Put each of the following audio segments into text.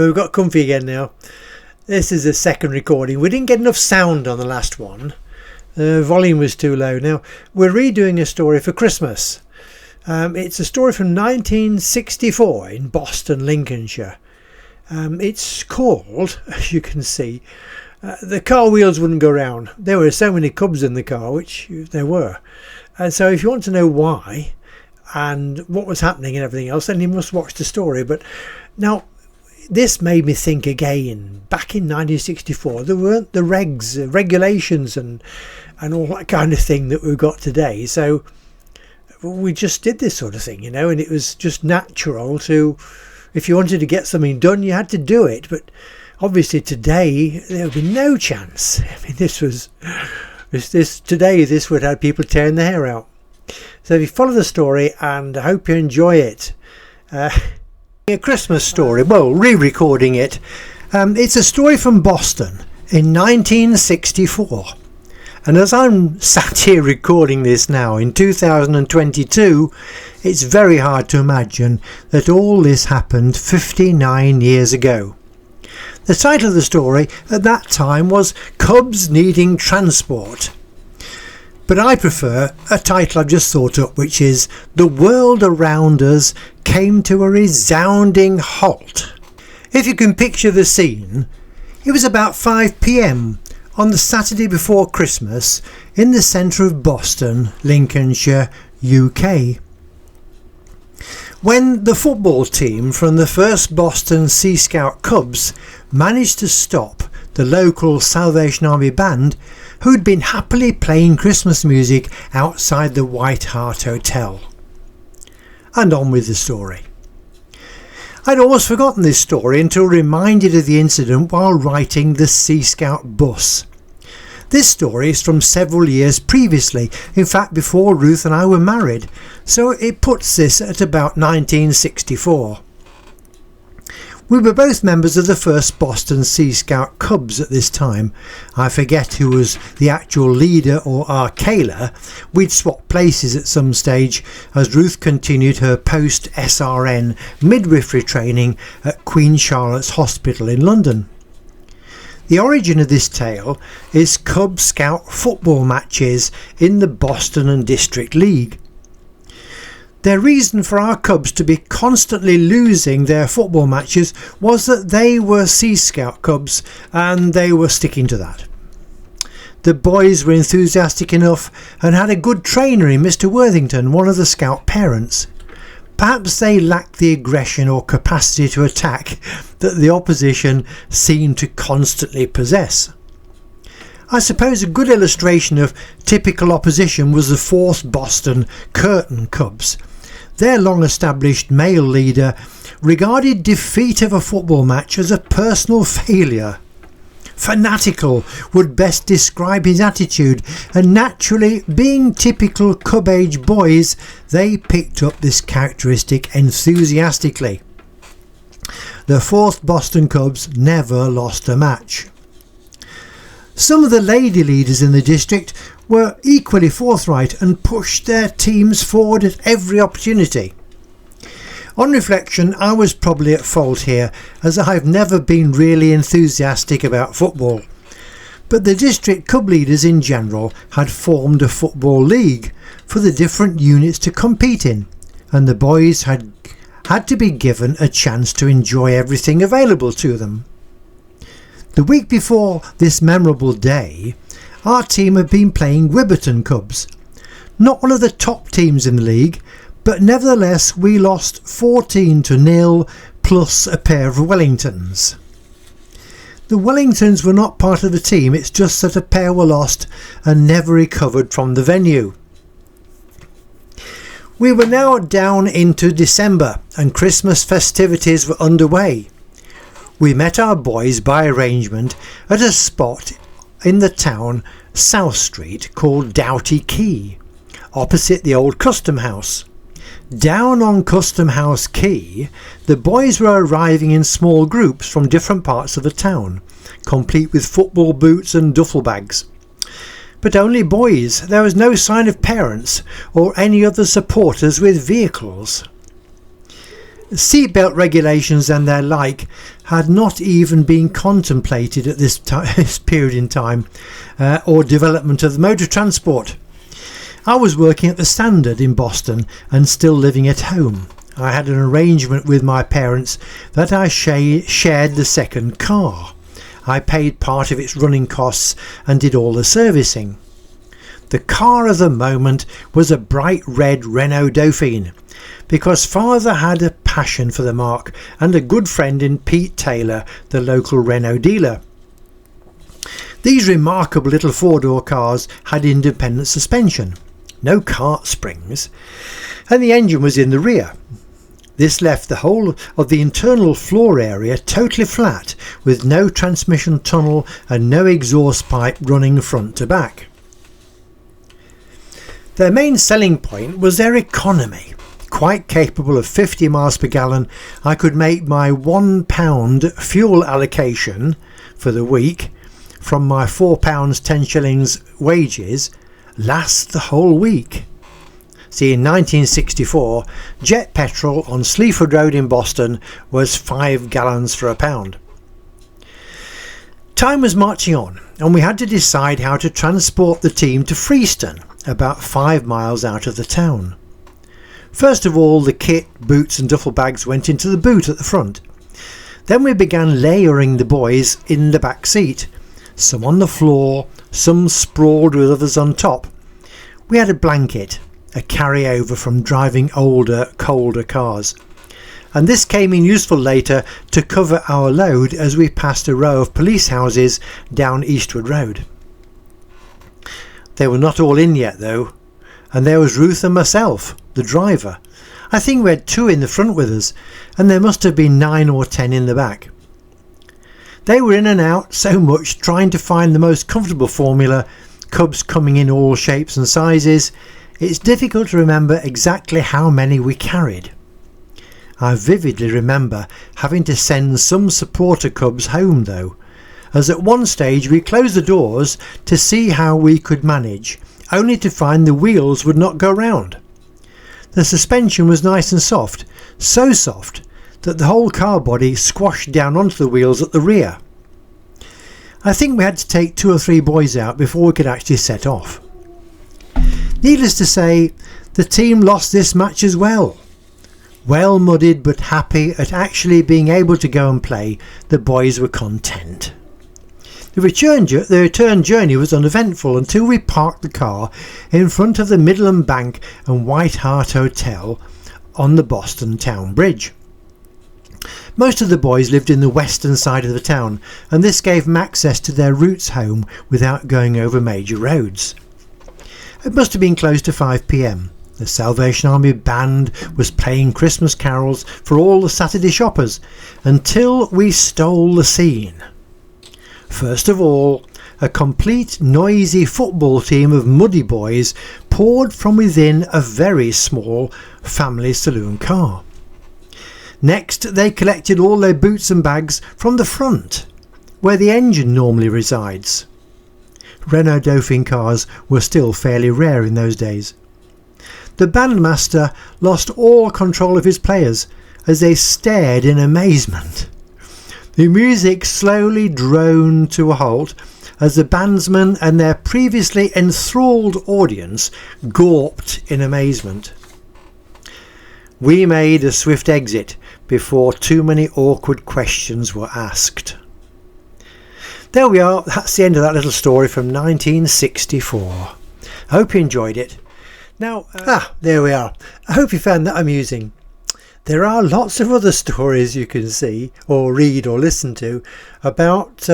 But we've got comfy again now. This is the second recording. We didn't get enough sound on the last one. The volume was too low. Now, we're redoing a story for Christmas. It's a story from 1964 in Boston, Lincolnshire. It's called, as you can see, The Car Wheels Wouldn't Go Round. There were so many cubs in the car, which there were. And so if you want to know why and what was happening and everything else, then you must watch the story. But now, this made me think again. Back in 1964, there weren't the regulations and all that kind of thing that we've got today. So we just did this sort of thing, and it was just natural to, if you wanted to get something done, you had to do it. But obviously today, there would be no chance. I mean, this would have people tearing their hair out. So if you follow the story, and I hope you enjoy it. A Christmas story, well, re-recording it. It's a story from Boston in 1964. And as I'm sat here recording this now in 2022, it's very hard to imagine that all this happened 59 years ago. The title of the story at that time was Cubs Needing Transport. But I prefer a title I've just thought up, which is The World Around Us Came to a Resounding Halt. If you can picture the scene, it was about 5 p.m. on the Saturday before Christmas in the centre of Boston, Lincolnshire, UK. When the football team from the 1st Boston Sea Scout Cubs managed to stop the local Salvation Army band, who'd been happily playing Christmas music outside the White Hart Hotel. And on with the story. I'd almost forgotten this story until reminded of the incident while writing the Sea Scout bus. This story is from several years previously, in fact before Ruth and I were married, so it puts this at about 1964. We were both members of the 1st Boston Sea Scout Cubs at this time. I forget who was the actual leader or arcaler. We'd swapped places at some stage as Ruth continued her post-SRN midwifery training at Queen Charlotte's Hospital in London. The origin of this tale is Cub Scout football matches in the Boston and District League. Their reason for our Cubs to be constantly losing their football matches was that they were Sea Scout Cubs and they were sticking to that. The boys were enthusiastic enough and had a good trainer in Mr. Worthington, one of the Scout parents. Perhaps they lacked the aggression or capacity to attack that the opposition seemed to constantly possess. I suppose a good illustration of typical opposition was the 4th Boston Curtain Cubs. Their long-established male leader regarded defeat of a football match as a personal failure. Fanatical would best describe his attitude, and naturally, being typical Cub-age boys, they picked up this characteristic enthusiastically. The 4th Boston Cubs never lost a match. Some of the lady leaders in the district were equally forthright and pushed their teams forward at every opportunity. On reflection, I was probably at fault here, as I've never been really enthusiastic about football. But the district cub leaders in general had formed a football league for the different units to compete in, and the boys had to be given a chance to enjoy everything available to them. The week before this memorable day, our team had been playing Wibberton Cubs. Not one of the top teams in the league, but nevertheless we lost 14-0 plus a pair of Wellingtons. The Wellingtons were not part of the team, it's just that a pair were lost and never recovered from the venue. We were now down into December and Christmas festivities were underway. We met our boys by arrangement at a spot in the town, South Street, called Doughty Quay, opposite the old Custom House. Down on Custom House Quay, the boys were arriving in small groups from different parts of the town, complete with football boots and duffel bags. But only boys, there was no sign of parents or any other supporters with vehicles. Seatbelt regulations and their like had not even been contemplated at this period in time, or development of motor transport. I was working at the Standard in Boston and still living at home. I had an arrangement with my parents that I shared the second car. I paid part of its running costs and did all the servicing. The car of the moment was a bright red Renault Dauphine, because father had a passion for the marque and a good friend in Pete Taylor, the local Renault dealer. These remarkable little four-door cars had independent suspension, no cart springs, and the engine was in the rear. This left the whole of the internal floor area totally flat, with no transmission tunnel and no exhaust pipe running front to back. Their main selling point was their economy. Quite capable of 50 miles per gallon, I could make my £1 fuel allocation for the week from my £4 10 shillings wages last the whole week. See, in 1964, jet petrol on Sleaford Road in Boston was 5 gallons for £1. Time was marching on, and we had to decide how to transport the team to Freeston, about 5 miles out of the town. First of all, the kit, boots and duffel bags went into the boot at the front. Then we began layering the boys in the back seat, some on the floor, some sprawled with others on top. We had a blanket, a carryover from driving older, colder cars, and this came in useful later to cover our load as we passed a row of police houses down Eastwood Road. They were not all in yet though, and there was Ruth and myself, the driver. I think we had 2 in the front with us, and there must have been 9 or 10 in the back. They were in and out so much, trying to find the most comfortable formula, cubs coming in all shapes and sizes. It's difficult to remember exactly how many we carried. I vividly remember having to send some supporter cubs home though, as at one stage we closed the doors to see how we could manage, only to find the wheels would not go round. The suspension was nice and soft, so soft that the whole car body squashed down onto the wheels at the rear. I think we had to take 2 or 3 boys out before we could actually set off. Needless to say, the team lost this match as well. Well mudded but happy at actually being able to go and play, the boys were content. The return journey was uneventful until we parked the car in front of the Midland Bank and White Hart Hotel on the Boston Town Bridge. Most of the boys lived in the western side of the town, and this gave them access to their routes home without going over major roads. It must have been close to 5 p.m. The Salvation Army band was playing Christmas carols for all the Saturday shoppers until we stole the scene. First of all, a complete noisy football team of muddy boys poured from within a very small family saloon car. Next, they collected all their boots and bags from the front, where the engine normally resides. Renault Dauphine cars were still fairly rare in those days. The bandmaster lost all control of his players as they stared in amazement. The music slowly droned to a halt as the bandsmen and their previously enthralled audience gawped in amazement. We made a swift exit before too many awkward questions were asked. There we are, that's the end of that little story from 1964. I hope you enjoyed it. Now, there we are. I hope you found that amusing. There are lots of other stories you can see or read or listen to about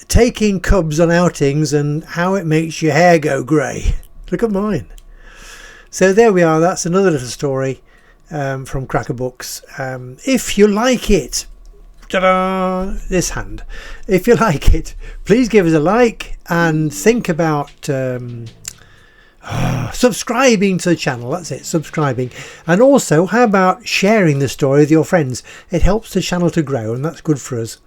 taking cubs on outings and how it makes your hair go grey. Look at mine. So there we are. That's another little story from Cracker Books. If you like it, ta-da, this hand. If you like it, please give us a like and think about subscribing to the channel. That's it, subscribing. And also, how about sharing the story with your friends? It helps the channel to grow, and that's good for us.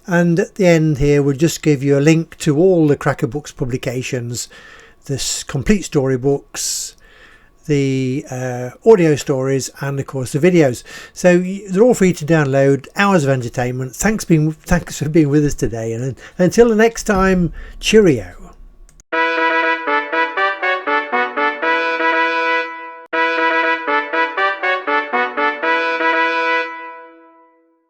And at the end here, we'll just give you a link to all the Cracker Books publications, the complete storybooks, the audio stories, and of course the videos. So they're all free to download. Hours of entertainment. Thanks for being with us today, and until the next time, cheerio.